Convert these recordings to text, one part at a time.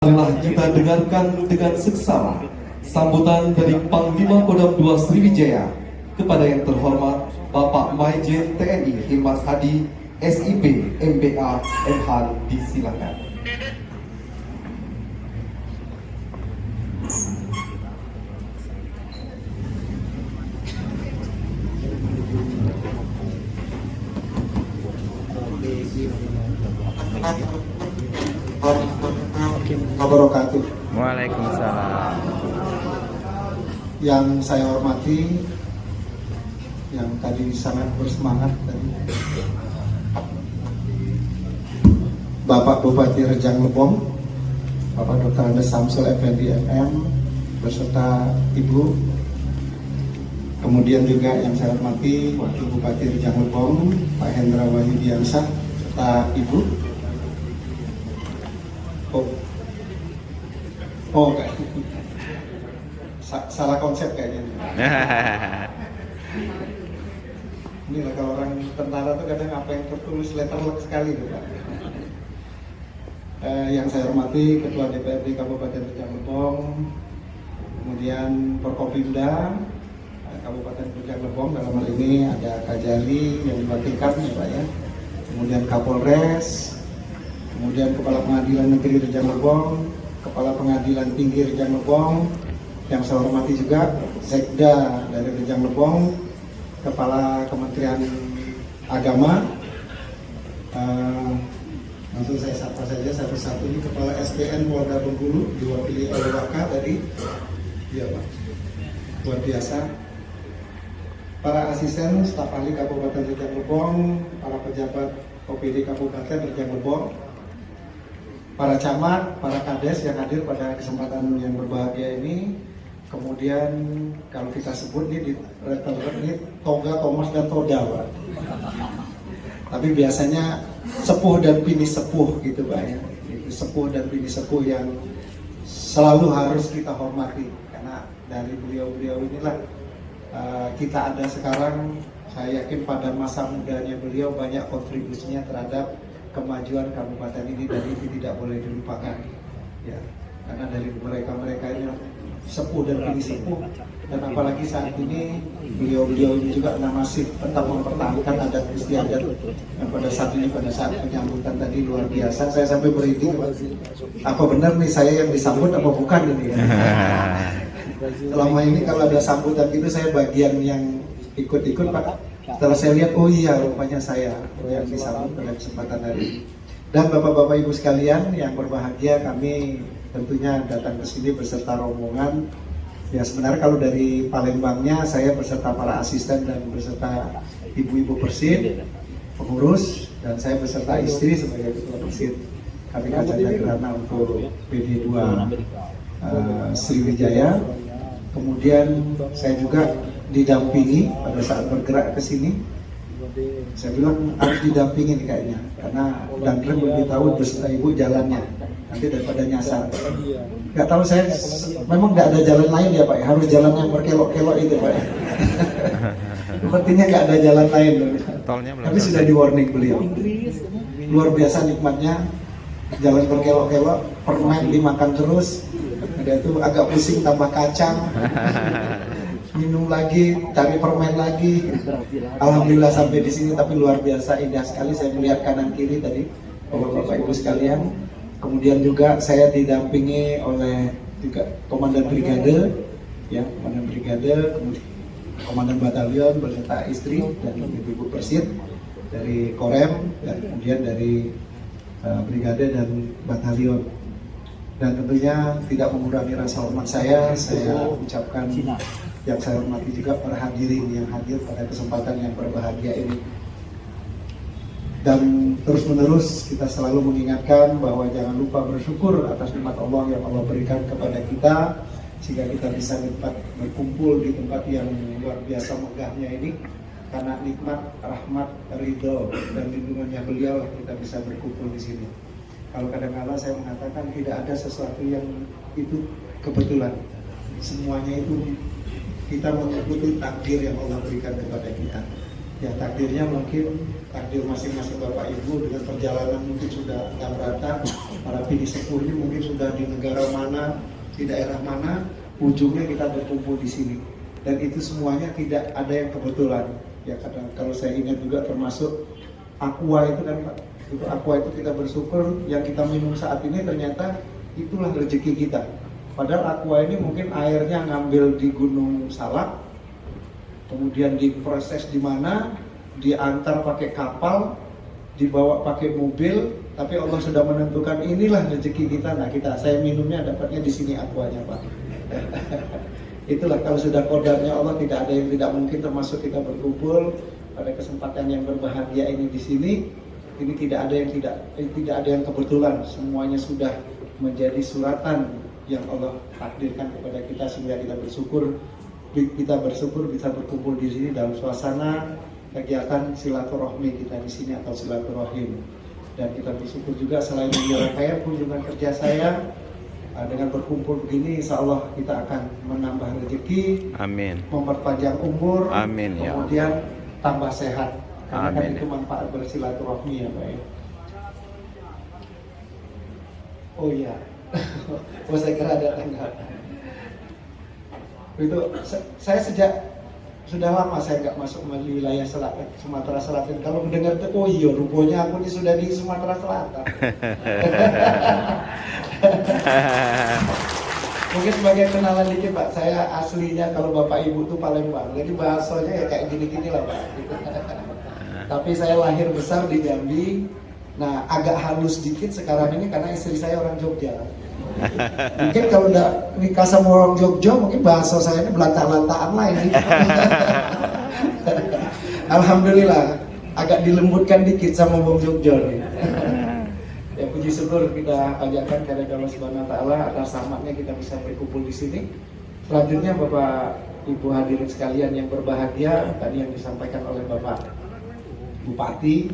Marilah kita dengarkan dengan seksama sambutan dari Panglima Kodam 2 Sriwijaya kepada yang terhormat Bapak Maijen TNI Himmat Hadi SIP MBA MHAN, disilakan. Wabarakatuh. Waalaikumsalam. Yang saya hormati, yang tadi sangat bersemangat tadi, Bapak Bupati Rejang Lebong, Bapak Dr. Andes Samsul Effendi MM beserta Ibu. Kemudian juga yang saya hormati Wakil Bupati Rejang Lebong, Pak Hendra Wahyudiansah serta Ibu. Salah konsep kayaknya. Ini lah kalau orang tentara tuh kadang apa yang tertulis letterlock sekali tuh Pak. Yang saya hormati Ketua DPRD Kabupaten Rejang Lebong, kemudian Forkopimda Kabupaten Rejang Lebong, dalam hal ini ada Kajari yang diwakilkan ya Pak ya, kemudian Kapolres, kemudian Kepala Pengadilan Negeri Rejang Lebong, Kepala Pengadilan Tinggi Rejang Lebong, yang saya hormati juga Sekda dari Rejang Lebong, Kepala Kementerian Agama, langsung saya sapa saja satu-satu. Ini Kepala SDN Polda Bengkulu diwakili oleh Waka tadi, iya Pak, luar biasa. Para asisten staf ahli Kabupaten Rejang Lebong, para pejabat OPD Kabupaten Rejang Lebong, para camat, para kades yang hadir pada kesempatan yang berbahagia ini. Kemudian kalau kita sebut nih di ini Toga, Thomas dan Toda Pak. Tapi biasanya sepuh dan bini sepuh gitu Pak ya. Sepuh dan bini sepuh yang selalu harus kita hormati, karena dari beliau-beliau inilah kita ada sekarang. Saya yakin pada masa mudanya beliau banyak kontribusinya terhadap kemajuan kabupaten ini, dan itu tidak boleh dilupakan ya, karena dari mereka ini sepuh dan bini sepuh, dan apalagi saat ini beliau ini juga masih tetap mempertahankan adat istiadat yang pada saat ini, pada saat penyambutan tadi luar biasa. Saya sampai berhenti, apa benar nih saya yang disambut apa bukan ini ya? Selama ini kalau ada sambutan gitu saya bagian yang ikut-ikut Pak. Setelah saya lihat, oh iya rupanya saya yang disambut pada kesempatan hari ini. Dan Bapak-Bapak Ibu sekalian yang berbahagia, kami tentunya datang ke sini beserta rombongan. Ya sebenarnya kalau dari Palembangnya saya beserta para asisten dan beserta ibu-ibu Persid, pengurus, dan saya beserta istri sebagai ketua Persid. Kami Kaca Jagrana untuk PD2 Sriwijaya. Kemudian saya juga didampingi pada saat bergerak ke sini. Saya bilang harus didampingi nih kayaknya, karena Danrem memberitahu beserta ibu jalannya nanti daripada nyasar. Nggak tahu saya, memang nggak ada jalan lain ya Pak ya, harus jalan yang berkelok-kelok itu Pak ya. Sepertinya nggak ada jalan lain. Tapi sudah di warning beliau. Luar biasa nikmatnya jalan berkelok-kelok, permen dimakan terus. Ada itu agak pusing tambah kacang, minum lagi, cari permen lagi. Alhamdulillah sampai di sini, tapi luar biasa indah sekali. Saya melihat kanan kiri tadi, Bapak Ibu sekalian. Kemudian juga saya didampingi oleh juga Komandan Brigade, ya Komandan Brigade, kemudian Komandan Batalion beserta istri dan Ibu Persid dari Korem, dan kemudian dari Brigade dan Batalion. Dan tentunya tidak mengurangi rasa hormat saya ucapkan yang saya hormati juga para hadirin yang hadir pada kesempatan yang berbahagia ini. Dan terus-menerus kita selalu mengingatkan bahwa jangan lupa bersyukur atas nikmat Allah yang Allah berikan kepada kita, sehingga kita bisa dapat berkumpul di tempat yang luar biasa megahnya ini. Karena nikmat, rahmat, ridho, dan lindungannya beliau kita bisa berkumpul di sini. Kalau kadang-kadang saya mengatakan tidak ada sesuatu yang itu kebetulan, semuanya itu kita mengikuti takdir yang Allah berikan kepada kita. Ya takdirnya mungkin takdir masing-masing Bapak Ibu dengan perjalanan mungkin sudah nggak merata, para pilih sepuh ini mungkin sudah di negara mana, di daerah mana, ujungnya kita berkumpul di sini. Dan itu semuanya tidak ada yang kebetulan. Ya kadang kalau saya ingat juga termasuk aqua itu kan Pak. Itu aqua itu kita bersyukur yang kita minum saat ini ternyata itulah rezeki kita. Padahal aqua ini mungkin airnya ngambil di Gunung Salak, kemudian diproses di mana, diantar pakai kapal, dibawa pakai mobil, tapi Allah sudah menentukan inilah rezeki kita. Nah saya minumnya dapatnya di sini aquanya Pak. Itulah kalau sudah kodarnya Allah, tidak ada yang tidak mungkin, termasuk kita berkumpul pada kesempatan yang berbahagia ini di sini. Ini tidak ada yang kebetulan, semuanya sudah menjadi suratan yang Allah takdirkan kepada kita sehingga kita bersyukur bisa berkumpul di sini dalam suasana kegiatan silaturahmi kita di sini atau silaturahim. Dan kita bersyukur juga selain di rangkaian kunjungan kerja saya, dengan berkumpul begini insya Allah kita akan menambah rezeki, Amin. memperpanjang umur, Amin, ya kemudian tambah sehat. Karena kan Amin, itu ya. manfaat bersilaturahmi ya Pak ya. Oh iya. Oh saya kira ada tanggal. Itu saya sudah lama saya nggak masuk di wilayah selatan, Sumatera Selatan. Kalau mendengar itu, oh iya rupanya aku ini sudah di Sumatera Selatan. Mungkin sebagai kenalan dikit Pak, saya aslinya kalau Bapak Ibu tuh Palembang, jadi bahasanya ya kayak gini-gini lah Pak. Tapi saya lahir besar di Jambi. Nah agak halus dikit sekarang ini karena istri saya orang Jogja. Mungkin kalau udah nikah sama orang Jogja, mungkin bahasa saya ini belanta-belantaan lah ini. Alhamdulillah, agak dilembutkan dikit sama Bang Jogja nih. Ya puji syukur kita panjatkan kepada Allah Subhanahu wa taala atas rahmatnya kita bisa berkumpul di sini. Selanjutnya Bapak Ibu hadirin sekalian yang berbahagia, tadi yang disampaikan oleh Bapak Bupati,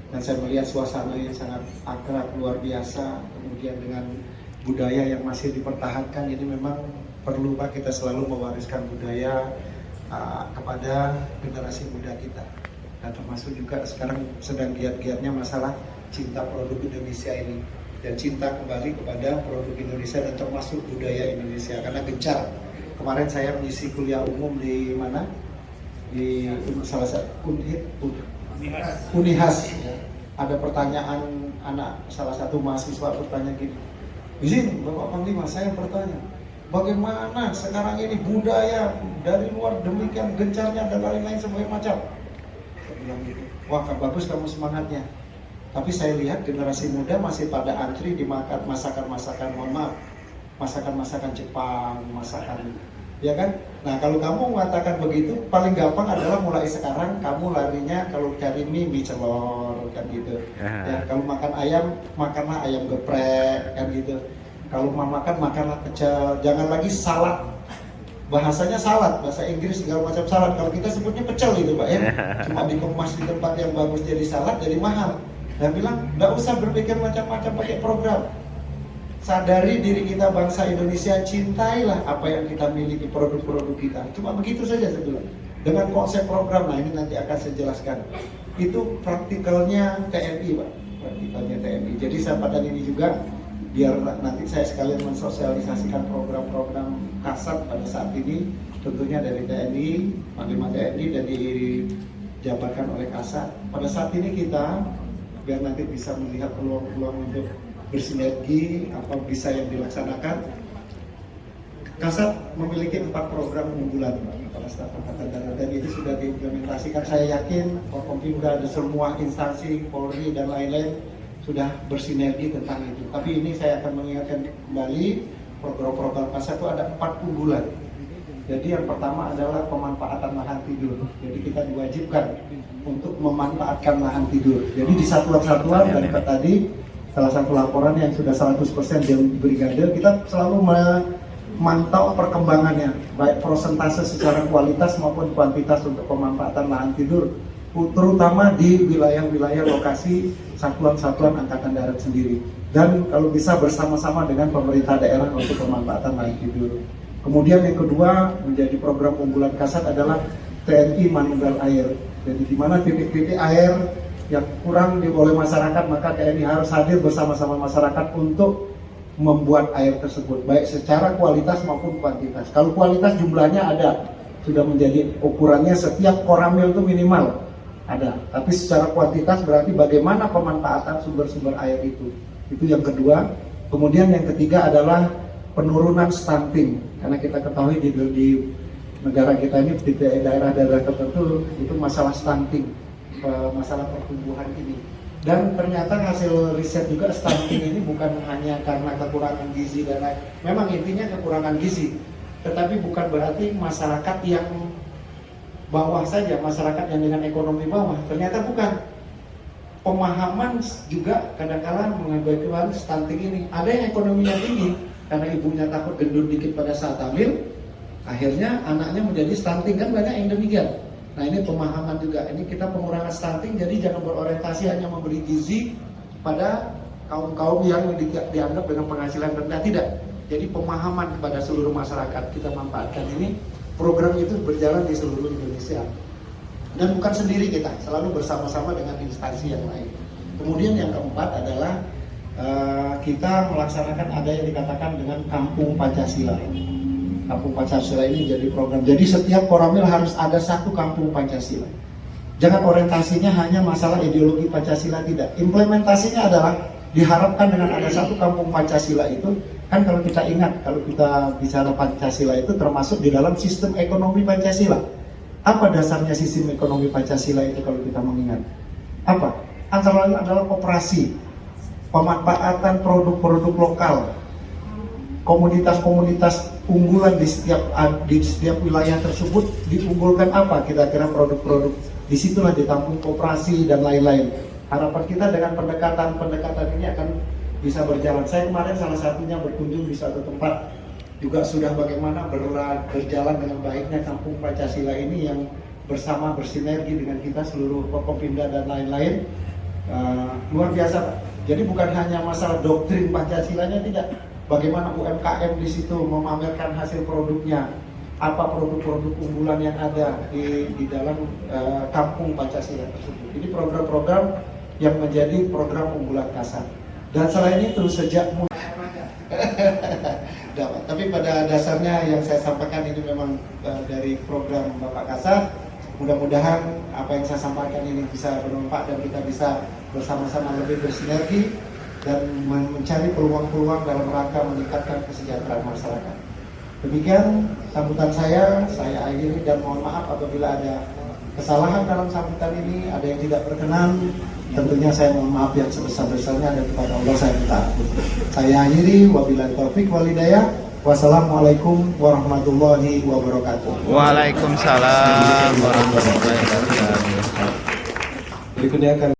dan saya melihat suasana yang sangat akrab luar biasa, kemudian dengan budaya yang masih dipertahankan. Ini memang perlu Pak kita selalu mewariskan budaya kepada generasi muda kita, dan termasuk juga sekarang sedang giat-giatnya masalah cinta produk Indonesia ini dan cinta kembali kepada produk Indonesia dan termasuk budaya Indonesia karena gencar. Kemarin saya mengisi kuliah umum di mana, di salah satu Unihas. Ada pertanyaan anak salah satu mahasiswa bertanya gini, izin Bapak Panglima saya bertanya, bagaimana sekarang ini budaya dari luar demikian gencarnya dan lain-lain sebagainya macam. Saya bilang gitu, wah bagus kamu semangatnya. Tapi saya lihat generasi muda masih pada antri dimakan masakan-masakan, mohon maaf, masakan-masakan Jepang, masakan, ya kan? Nah kalau kamu mengatakan begitu, paling gampang adalah mulai sekarang kamu larinya kalau cari mie celor kan gitu. Ya kalau makan ayam, makanlah ayam geprek kan gitu. Kalau mau makan, makanlah pecel, jangan lagi salad. Bahasanya salad, bahasa Inggris segala macam salad. Kalau kita sebutnya pecel gitu Pak ya. Cuma dikemas di tempat yang bagus jadi salad, jadi mahal. Dan bilang, nggak usah berpikir macam-macam pakai program. Sadari diri kita bangsa Indonesia, cintailah apa yang kita miliki, produk-produk kita. Cuma begitu saja saya bilang. Dengan konsep program, nah ini nanti akan saya jelaskan. Itu praktikalnya TNI Pak, praktikalnya TNI. Jadi saya pada ini juga, biar nanti saya sekalian mensosialisasikan program-program Kasat pada saat ini, tentunya dari TNI, Panglima TNI dan dijabarkan oleh Kasat. Pada saat ini kita biar nanti bisa melihat peluang-peluang untuk bersinergi apa bisa yang dilaksanakan. Kasat memiliki 4 program unggulan pada staf Angkatan Darat dan itu sudah diimplementasikan. Saya yakin Forkompimda dan semua instansi Polri dan lain-lain sudah bersinergi tentang itu. Tapi ini saya akan mengingatkan kembali program-program Kasat itu ada 4 unggulan. Jadi yang pertama adalah pemanfaatan lahan tidur. Jadi kita diwajibkan untuk memanfaatkan lahan tidur. Jadi di satuan-satuan dan tadi salah satu laporan yang sudah 100% di brigade, kita selalu memantau perkembangannya, baik persentase secara kualitas maupun kuantitas untuk pemanfaatan lahan tidur, terutama di wilayah-wilayah lokasi satuan-satuan Angkatan Darat sendiri. Dan kalau bisa bersama-sama dengan pemerintah daerah untuk pemanfaatan lahan tidur. Kemudian yang kedua menjadi program unggulan Kasat adalah TNI Manunggal Air. Jadi di mana titik-titik air yang kurang oleh masyarakat, maka TNI harus hadir bersama-sama masyarakat untuk membuat air tersebut, baik secara kualitas maupun kuantitas. Kalau kualitas jumlahnya ada, sudah menjadi ukurannya setiap koramil itu minimal ada. Tapi secara kuantitas berarti bagaimana pemanfaatan sumber-sumber air itu. Itu yang kedua. Kemudian yang ketiga adalah penurunan stunting, karena kita ketahui di negara kita ini di daerah-daerah tertentu itu masalah stunting, masalah pertumbuhan ini. Dan ternyata hasil riset juga stunting ini bukan hanya karena kekurangan gizi dan lain. Memang intinya kekurangan gizi, tetapi bukan berarti masyarakat yang bawah saja, masyarakat yang dengan ekonomi bawah. Ternyata bukan. Pemahaman juga kadang-kadang mengakibatkan stunting ini. Ada yang ekonominya tinggi karena ibunya takut gendut dikit pada saat hamil, akhirnya anaknya menjadi stunting, kan banyak yang demikian. Nah ini pemahaman juga, ini kita pengurangan stunting, jadi jangan berorientasi hanya memberi gizi pada kaum-kaum yang dianggap dengan penghasilan rendah, tidak. Jadi pemahaman kepada seluruh masyarakat, kita manfaatkan ini. Program itu berjalan di seluruh Indonesia. Dan bukan sendiri kita, selalu bersama-sama dengan instansi yang lain. Kemudian yang keempat adalah kita melaksanakan ada yang dikatakan dengan Kampung Pancasila. Kampung Pancasila ini jadi program. Jadi setiap koramil harus ada satu Kampung Pancasila. Jangan orientasinya hanya masalah ideologi Pancasila, tidak. Implementasinya adalah diharapkan dengan ada satu Kampung Pancasila itu, kan kalau kita ingat, kalau kita bicara Pancasila itu termasuk di dalam sistem ekonomi Pancasila. Apa dasarnya sistem ekonomi Pancasila itu kalau kita mengingat? Apa? Antara lain adalah koperasi, pemanfaatan produk-produk lokal, komoditas-komoditas unggulan di setiap wilayah tersebut diunggulkan apa kira-kira produk-produk. Disitulah ditampung koperasi dan lain-lain. Harapan kita dengan pendekatan ini akan bisa berjalan. Saya kemarin salah satunya berkunjung di suatu tempat, juga sudah bagaimana berjalan dengan baiknya Kampung Pancasila ini yang bersama bersinergi dengan kita seluruh Forkopimda dan lain-lain. Luar biasa Pak. Jadi bukan hanya masalah doktrin Pancasilanya, tidak. Bagaimana UMKM di situ memamerkan hasil produknya, apa produk-produk unggulan yang ada di dalam Kampung Pancasila tersebut. Ini program-program yang menjadi program unggulan Kasar. Dan selain itu sejak tapi pada dasarnya yang saya sampaikan ini memang dari program Bapak Kasar. Mudah-mudahan apa yang saya sampaikan ini bisa bermanfaat dan kita bisa bersama-sama lebih bersinergi dan mencari peluang-peluang dalam rangka meningkatkan kesejahteraan masyarakat. Demikian sambutan saya akhiri dan mohon maaf apabila ada kesalahan dalam sambutan ini, ada yang tidak berkenan. Tentunya saya mohon maaf yang sebesar-besarnya dan kepada Allah saya minta ampun. Saya akhiri, wabillahi taufik wal hidayah. Wassalamualaikum warahmatullahi wabarakatuh. Waalaikumsalam warahmatullahi wabarakatuh. Berikutnya akan